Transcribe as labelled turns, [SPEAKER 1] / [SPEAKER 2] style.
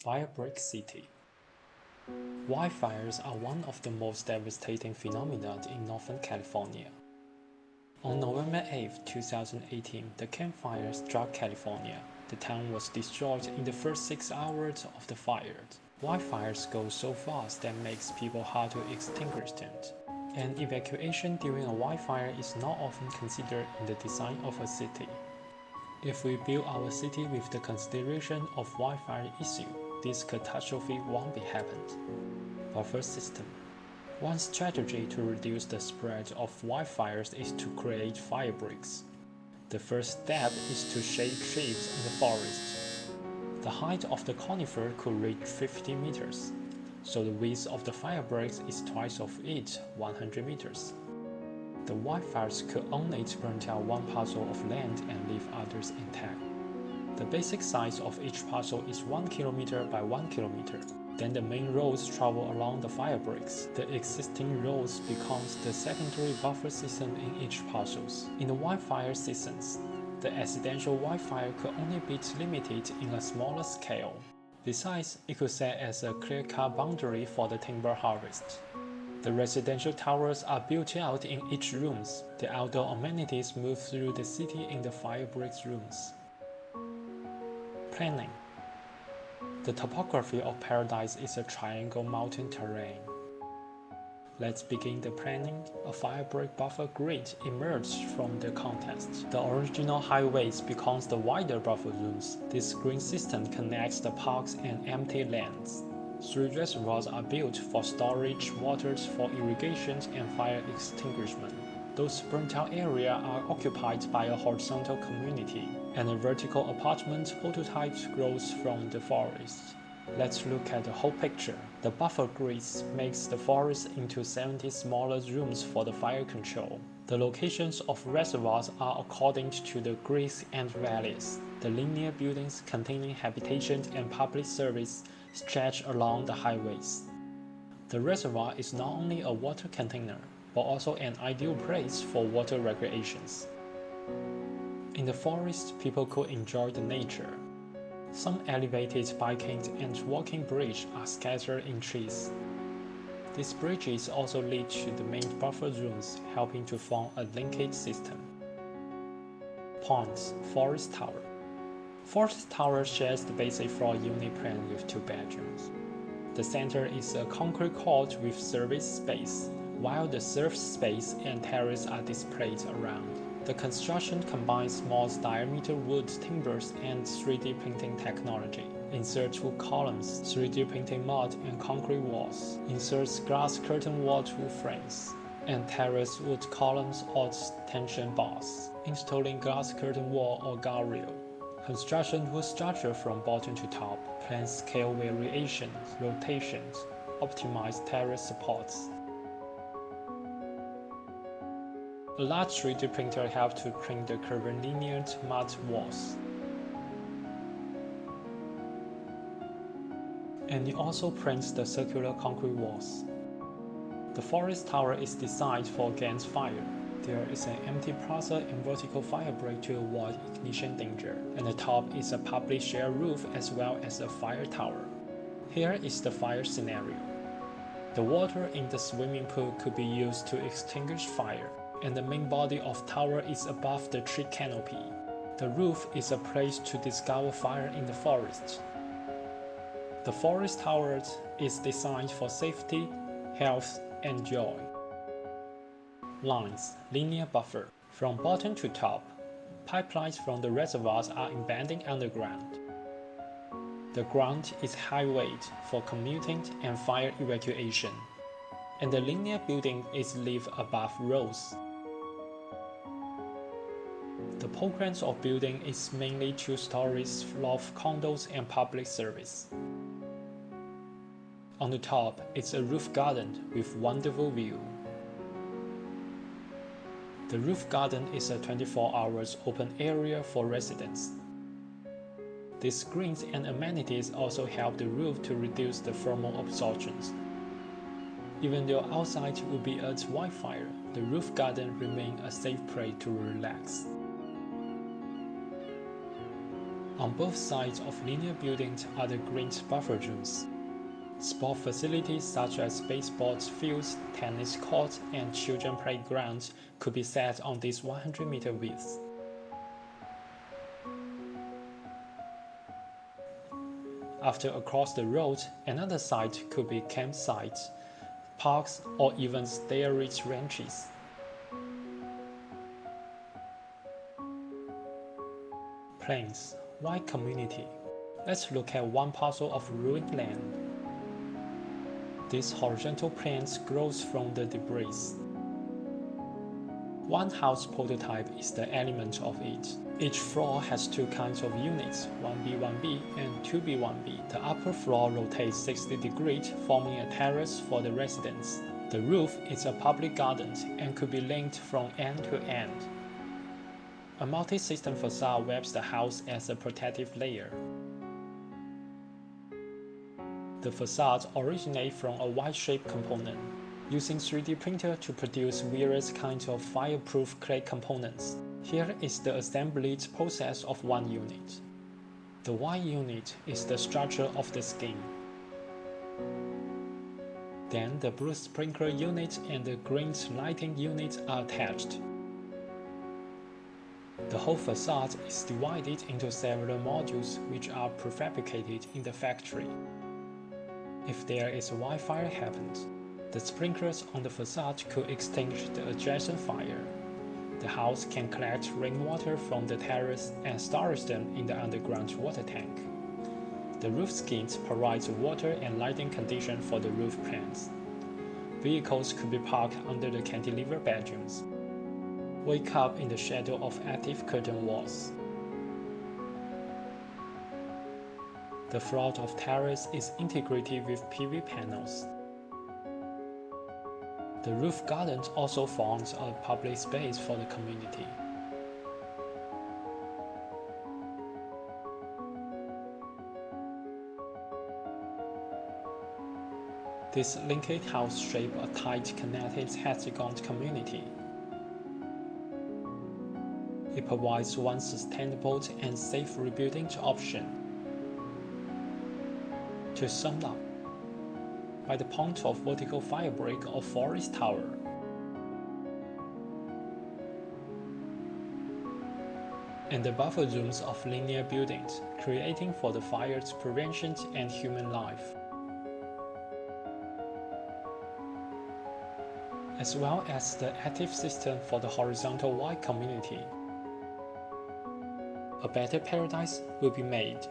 [SPEAKER 1] Firebreak City. Wildfires are one of the most devastating phenomena in Northern California. On November 8, 2018, the campfire struck California. The town was destroyed in the first 6 hours of the fire. Wildfires go so fast that makes people hard to extinguish them. And evacuation during a wildfire is not often considered in the design of a city. If we build our city with the consideration of wildfire issue, this catastrophe won't be happened. Buffer system. One strategy to reduce the spread of wildfires is to create fire breaks. The first step is to shade trees in the forest. The height of the conifer could reach 50 meters, so the width of the fire breaks is twice of it, 100 meters. The wildfires could only burn out one parcel of land and leave others intact. The basic size of each parcel is 1 kilometer by 1 kilometer. Then the main roads travel along the fire breaks. The existing roads becomes the secondary buffer system in each parcels. In the wildfire seasons, the accidental wildfire could only be limited in a smaller scale. Besides, it could serve as a clear-cut boundary for the timber harvest. The residential towers are built out in each rooms. The outdoor amenities move through the city in the fire breaks rooms. Planning. The topography of Paradise is a triangle mountain terrain. Let's begin the planning. A firebreak buffer grid emerged from the contest. The original highways becomes the wider buffer zones. This green system connects the parks and empty lands. 3 reservoirs are built for storage waters for irrigation and fire extinguishment. Those burnt-out areas are occupied by a horizontal community, and a vertical apartment prototype grows from the forest. Let's look at the whole picture. The buffer grids makes the forest into 70 smaller rooms for the fire control. The locations of reservoirs are according to the grids and valleys. The linear buildings containing habitation and public service stretch along the highways. The reservoir is not only a water container, but also an ideal place for water recreations. In the forest, people could enjoy the nature. Some elevated biking and walking bridges are scattered in trees. These bridges also lead to the main buffer zones, helping to form a linkage system. Points. Forest Tower. Forest Tower shares the basic floor unit plan with 2 bedrooms. The center is a concrete court with service space, while the surface space and terrace are displayed around. The construction combines small diameter wood timbers and 3D printing technology. Inserts wood columns, 3D printing mud and concrete walls. Inserts glass curtain wall to frames, and terrace wood columns or tension bars. Installing glass curtain wall or guardrail. Construction wood structure from bottom to top. Plan scale variations, rotations, optimize terrace supports. A large 3D printer helps to print the curvilinear mud walls. And it also prints the circular concrete walls. The forest tower is designed for against fire. There is an empty plaza and vertical fire break to avoid ignition danger, and the top is a public share roof as well as a fire tower. Here is the fire scenario. The water in the swimming pool could be used to extinguish fire, and the main body of tower is above the tree canopy. The roof is a place to discover fire in the forest. The forest tower is designed for safety, health, and joy. Lines. Linear buffer. From bottom to top, pipelines from the reservoirs are embedded underground. The ground is high weight for commuting and fire evacuation, and the linear building is lived above roads. The programs of building is mainly 2 stories loft condos and public service. On the top, it's a roof garden with wonderful view. The roof garden is a 24 hours open area for residents. These screens and amenities also help the roof to reduce the thermal absorptions. Even though outside would be a wildfire, the roof garden remains a safe place to relax. On both sides of linear buildings are the green buffer zones. Sport facilities such as baseball fields, tennis courts, and children playgrounds could be set on this 100-meter width. After across the road, another site could be campsites, parks, or even stair-rich ranches. Plains, wide community. Let's look at one parcel of ruined land. This horizontal plains grows from the debris. One house prototype is the element of it. Each floor has two kinds of units, 1B1B and 2B1B. The upper floor rotates 60 degrees, forming a terrace for the residents. The roof is a public garden and could be linked from end to end. A multi-system facade wraps the house as a protective layer. The facades originate from a Y-shaped component, using 3D printer to produce various kinds of fireproof clay components. Here is the assembly process of one unit. The Y unit is the structure of the skin. Then the blue sprinkler unit and the green lighting unit are attached. The whole facade is divided into several modules which are prefabricated in the factory. If there is a wildfire happens, the sprinklers on the facade could extinguish the adjacent fire. The house can collect rainwater from the terrace and storage them in the underground water tank. The roof skins provide water and lighting conditions for the roof plants. Vehicles could be parked under the cantilever bedrooms. Wake up in the shadow of active curtain walls. The floor of terrace is integrated with PV panels. The roof garden also forms a public space for the community. This linked house shape a tight connected hexagon community. It provides one sustainable and safe rebuilding option. To sum up, by the point of vertical firebreak or forest tower, and the buffer zones of linear buildings, creating for the fire's prevention and human life, as well as the active system for the horizontal wide community. A better paradise will be made.